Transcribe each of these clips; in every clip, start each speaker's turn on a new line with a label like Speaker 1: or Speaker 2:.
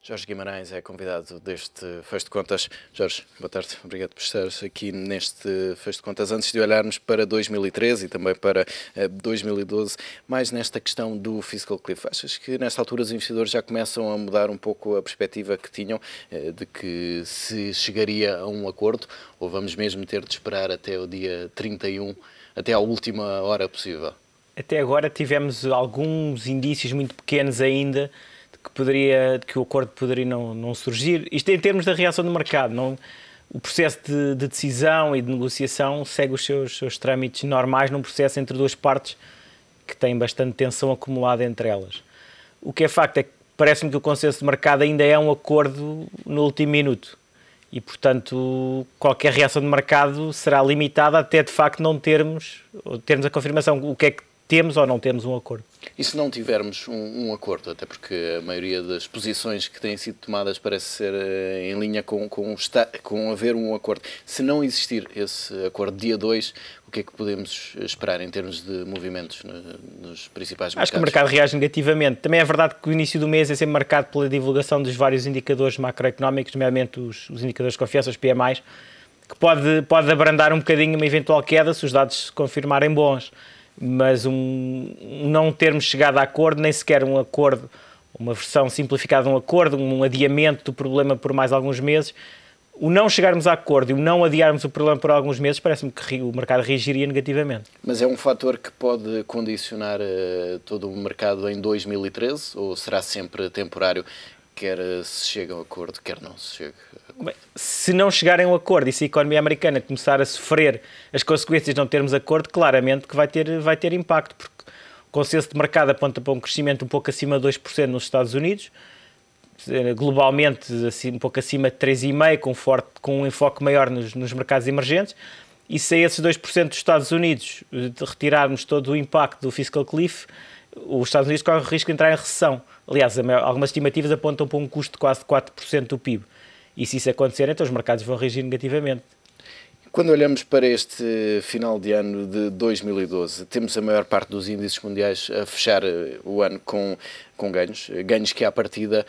Speaker 1: Jorge Guimarães é convidado deste Fecho de Contas. Jorge, boa tarde. Obrigado por estar aqui neste Fecho de Contas. Antes de olharmos para 2013 e também para 2012, mais nesta questão do fiscal cliff, achas que nesta altura os investidores já começam a mudar um pouco a perspectiva que tinham de que se chegaria a um acordo, ou vamos mesmo ter de esperar até o dia 31, até à última hora possível?
Speaker 2: Até agora tivemos alguns indícios muito pequenos ainda de que o acordo poderia não surgir. Isto em termos da reação do mercado. O processo de decisão e de negociação segue os seus trâmites normais num processo entre duas partes que têm bastante tensão acumulada entre elas. O que é facto é que parece-me que o consenso de mercado ainda é um acordo no último minuto e, portanto, qualquer reação de mercado será limitada até de facto não termos a confirmação. O que é que temos ou não temos um acordo.
Speaker 1: E se não tivermos um acordo, até porque a maioria das posições que têm sido tomadas parece ser em linha com haver um acordo. Se não existir esse acordo dia 2, o que é que podemos esperar em termos de movimentos nos principais mercados?
Speaker 2: Acho que o mercado reage negativamente. Também é verdade que o início do mês é sempre marcado pela divulgação dos vários indicadores macroeconómicos, nomeadamente os indicadores de confiança, os PMIs, que pode abrandar um bocadinho uma eventual queda se os dados se confirmarem bons. Mas não termos chegado a acordo, nem sequer um acordo, uma versão simplificada de um acordo, um adiamento do problema por mais alguns meses, o não chegarmos a acordo e o não adiarmos o problema por alguns meses, parece-me que o mercado reagiria negativamente.
Speaker 1: Mas é um fator que pode condicionar todo o mercado em 2013 ou será sempre temporário, quer se chega a um acordo, quer não se chega?
Speaker 2: Bem, se não chegarem a um acordo e se a economia americana começar a sofrer as consequências de não termos acordo, claramente que vai ter impacto, porque o consenso de mercado aponta para um crescimento um pouco acima de 2% nos Estados Unidos, globalmente assim, um pouco acima de 3,5%, com um enfoque maior nos mercados emergentes, e se a esses 2% dos Estados Unidos retirarmos todo o impacto do fiscal cliff, os Estados Unidos correm o risco de entrar em recessão. Aliás, algumas estimativas apontam para um custo de quase 4% do PIB. E se isso acontecer, então os mercados vão reagir negativamente.
Speaker 1: Quando olhamos para este final de ano de 2012, temos a maior parte dos índices mundiais a fechar o ano com ganhos que à partida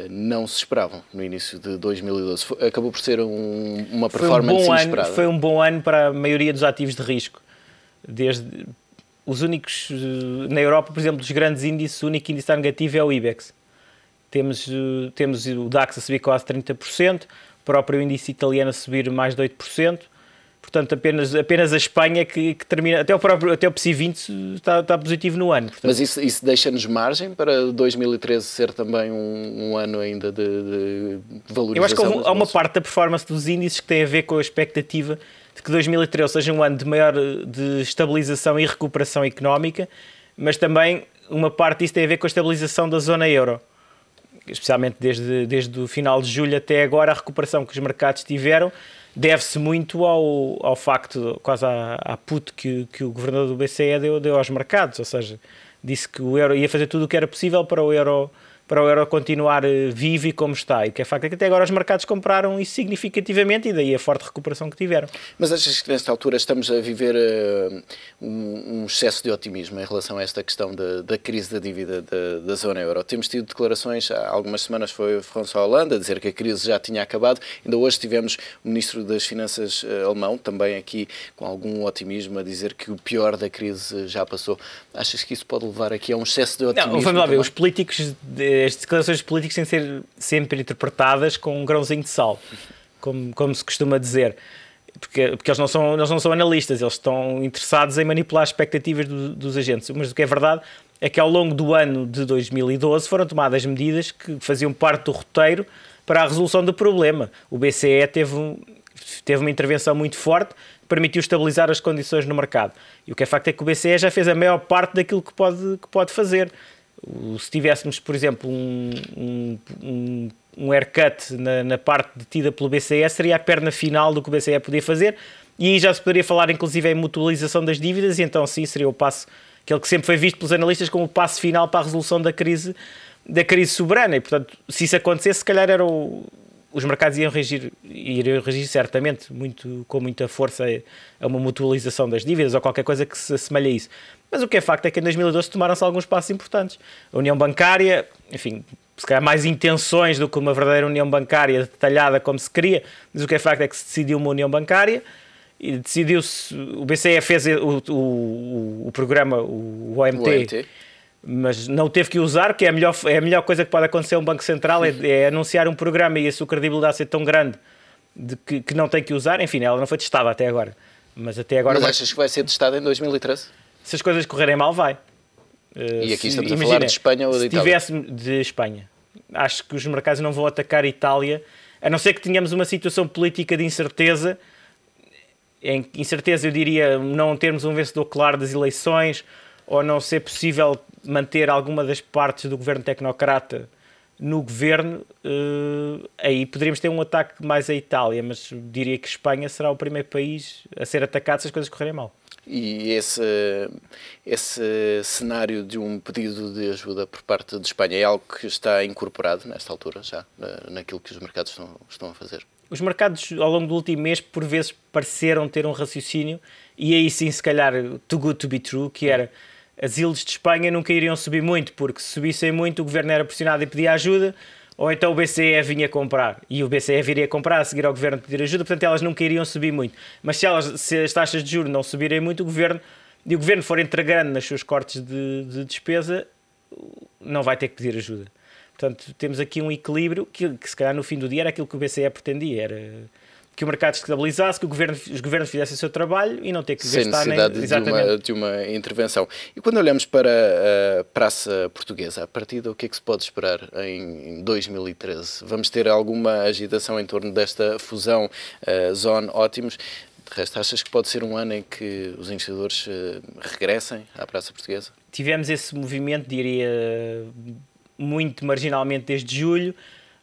Speaker 1: não se esperavam no início de 2012. Acabou por ser uma performance inesperada.
Speaker 2: Foi um bom ano para a maioria dos ativos de risco. Desde os únicos, na Europa, por exemplo, dos grandes índices, o único índice negativo é o IBEX. Temos o DAX a subir quase 30%, o próprio índice italiano a subir mais de 8%, portanto apenas a Espanha que termina, até o PSI 20 está positivo no ano. Portanto,
Speaker 1: mas isso deixa-nos margem para 2013 ser também um ano ainda de valorização?
Speaker 2: Eu acho que há uma parte da performance dos índices que tem a ver com a expectativa de que 2013 seja um ano de estabilização e recuperação económica, mas também uma parte disso tem a ver com a estabilização da zona euro. Especialmente desde o final de julho até agora, a recuperação que os mercados tiveram deve-se muito ao facto, quase à put que o governador do BCE deu aos mercados, ou seja, disse que o euro ia fazer tudo o que era possível para o euro continuar vivo e como está. E o que é facto é que até agora os mercados compraram isso significativamente e daí a forte recuperação que tiveram.
Speaker 1: Mas achas que nesta altura estamos a viver um excesso de otimismo em relação a esta questão da crise da dívida da zona euro? Temos tido declarações, há algumas semanas foi François Hollande a dizer que a crise já tinha acabado, ainda hoje tivemos o Ministro das Finanças alemão, também aqui com algum otimismo, a dizer que o pior da crise já passou. Achas que isso pode levar aqui a um excesso de otimismo?
Speaker 2: Não, vamos lá ver, os políticos... As declarações políticas têm de ser sempre interpretadas com um grãozinho de sal, como se costuma dizer, porque eles não são analistas, eles estão interessados em manipular as expectativas dos agentes. Mas o que é verdade é que ao longo do ano de 2012 foram tomadas medidas que faziam parte do roteiro para a resolução do problema. O BCE teve uma intervenção muito forte que permitiu estabilizar as condições no mercado. E o que é facto é que o BCE já fez a maior parte daquilo que pode fazer. Se tivéssemos, por exemplo, um haircut na parte detida pelo BCE, seria a perna final do que o BCE podia fazer, e aí já se poderia falar inclusive em mutualização das dívidas, e então sim, seria o passo, aquele que sempre foi visto pelos analistas como o passo final para a resolução da crise soberana, e portanto, se isso acontecesse, se calhar era o os mercados iriam reagir certamente com muita força a uma mutualização das dívidas ou qualquer coisa que se assemelhe a isso. Mas o que é facto é que em 2012 tomaram-se alguns passos importantes. A União Bancária, enfim, se calhar mais intenções do que uma verdadeira União Bancária detalhada como se queria, mas o que é facto é que se decidiu uma União Bancária e decidiu-se, o BCE fez o programa, o OMT, mas não teve que usar, que é a melhor coisa que pode acontecer a um Banco Central, é anunciar um programa e a sua credibilidade ser tão grande que não tem que usar. Enfim, ela não foi testada até agora. Mas
Speaker 1: achas que vai ser testada em 2013?
Speaker 2: Se as coisas correrem mal, vai.
Speaker 1: E aqui estamos a falar de Espanha ou de Itália?
Speaker 2: Se tivesse de Espanha, acho que os mercados não vão atacar a Itália, a não ser que tenhamos uma situação política de incerteza. Em incerteza, eu diria, não termos um vencedor claro das eleições, ou não ser possível manter alguma das partes do governo tecnocrata no governo, aí poderíamos ter um ataque mais à Itália, mas diria que Espanha será o primeiro país a ser atacado se as coisas correrem mal.
Speaker 1: E esse cenário de um pedido de ajuda por parte de Espanha é algo que está incorporado nesta altura já, naquilo que os mercados estão a fazer?
Speaker 2: Os mercados, ao longo do último mês, por vezes pareceram ter um raciocínio, e aí sim, se calhar, too good to be true, que era as yields de Espanha nunca iriam subir muito, porque se subissem muito o governo era pressionado e pedia ajuda, ou então o BCE vinha comprar, e o BCE viria comprar a seguir ao governo pedir ajuda, portanto elas nunca iriam subir muito. Mas se as taxas de juros não subirem muito, o governo for entregando nos seus cortes de despesa, não vai ter que pedir ajuda. Portanto, temos aqui um equilíbrio que se calhar no fim do dia era aquilo que o BCE pretendia, era que o mercado se estabilizasse, que os governos fizessem o seu trabalho e não ter que gastar
Speaker 1: sem necessidade de uma intervenção. E quando olhamos para a praça portuguesa, a partir do que é que se pode esperar em 2013? Vamos ter alguma agitação em torno desta fusão Zone Ótimos? De resto, achas que pode ser um ano em que os investidores regressem à praça portuguesa?
Speaker 2: Tivemos esse movimento, diria, muito marginalmente desde julho.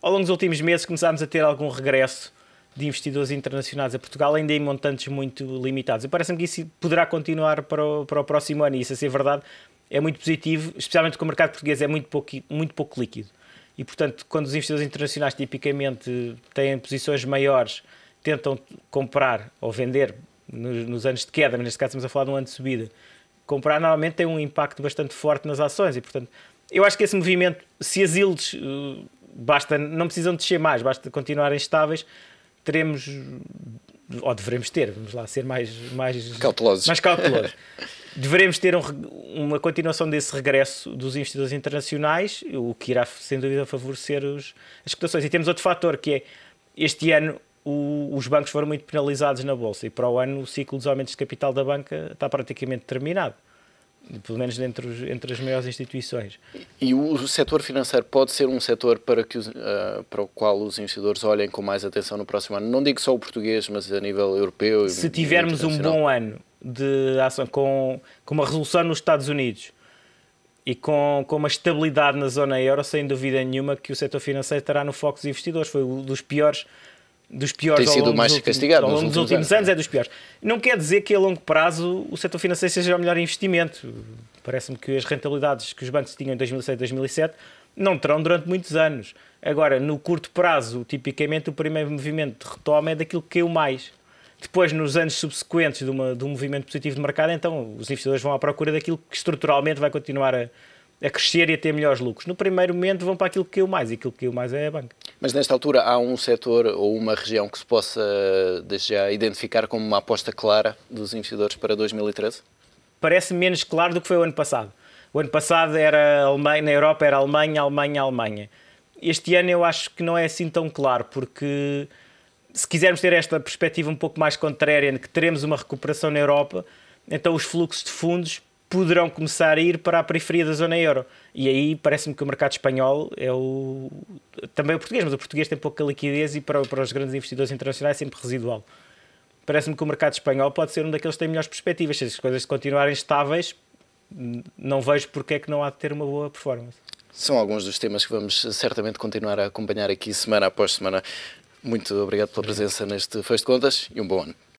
Speaker 2: Ao longo dos últimos meses começámos a ter algum regresso de investidores internacionais a Portugal, ainda em montantes muito limitados. E parece-me que isso poderá continuar para o próximo ano, e isso, a ser verdade, é muito positivo, especialmente porque o mercado português é muito pouco líquido. E, portanto, quando os investidores internacionais tipicamente têm posições maiores, tentam comprar ou vender nos anos de queda, mas neste caso estamos a falar de um ano de subida, comprar normalmente tem um impacto bastante forte nas ações e, portanto, eu acho que esse movimento, se as yields não precisam descer mais, basta continuarem estáveis, teremos, ou devemos ter, vamos lá ser mais
Speaker 1: cautelosos.
Speaker 2: Devemos ter uma continuação desse regresso dos investidores internacionais, o que irá sem dúvida favorecer as cotações. E temos outro fator, que é este ano os bancos foram muito penalizados na Bolsa e para o ano o ciclo dos aumentos de capital da banca está praticamente terminado, pelo menos entre as maiores instituições.
Speaker 1: E o setor financeiro pode ser um setor para o qual os investidores olhem com mais atenção no próximo ano? Não digo só o português, mas a nível europeu.
Speaker 2: Se tivermos um bom ano de ação, com uma resolução nos Estados Unidos e com uma estabilidade na zona euro, sem dúvida nenhuma que o setor financeiro estará no foco dos investidores. Foi um dos piores
Speaker 1: tem sido mais castigado
Speaker 2: ao longo dos últimos anos, é dos piores. Não quer dizer que a longo prazo o setor financeiro seja o melhor investimento. Parece-me que as rentabilidades que os bancos tinham em 2006 e 2007 não terão durante muitos anos. Agora, no curto prazo, tipicamente o primeiro movimento de retoma é daquilo que caiu mais. Depois, nos anos subsequentes de um movimento positivo de mercado, então os investidores vão à procura daquilo que estruturalmente vai continuar a crescer e a ter melhores lucros. No primeiro momento vão para aquilo que caiu mais, e aquilo que caiu mais é a banca.
Speaker 1: Mas nesta altura há um setor ou uma região que se possa desde já identificar como uma aposta clara dos investidores para 2013?
Speaker 2: Parece menos claro do que foi o ano passado. O ano passado era Alemanha, na Europa era Alemanha, Alemanha, Alemanha. Este ano eu acho que não é assim tão claro, porque se quisermos ter esta perspectiva um pouco mais contrária, de que teremos uma recuperação na Europa, então os fluxos de fundos poderão começar a ir para a periferia da zona euro. E aí parece-me que o mercado espanhol é também o português, mas o português tem pouca liquidez e para os grandes investidores internacionais é sempre residual. Parece-me que o mercado espanhol pode ser um daqueles que tem melhores perspectivas. Se as coisas continuarem estáveis, não vejo porque é que não há de ter uma boa performance.
Speaker 1: São alguns dos temas que vamos certamente continuar a acompanhar aqui semana após semana. Muito obrigado pela presença neste Fecho de Contas e um bom ano.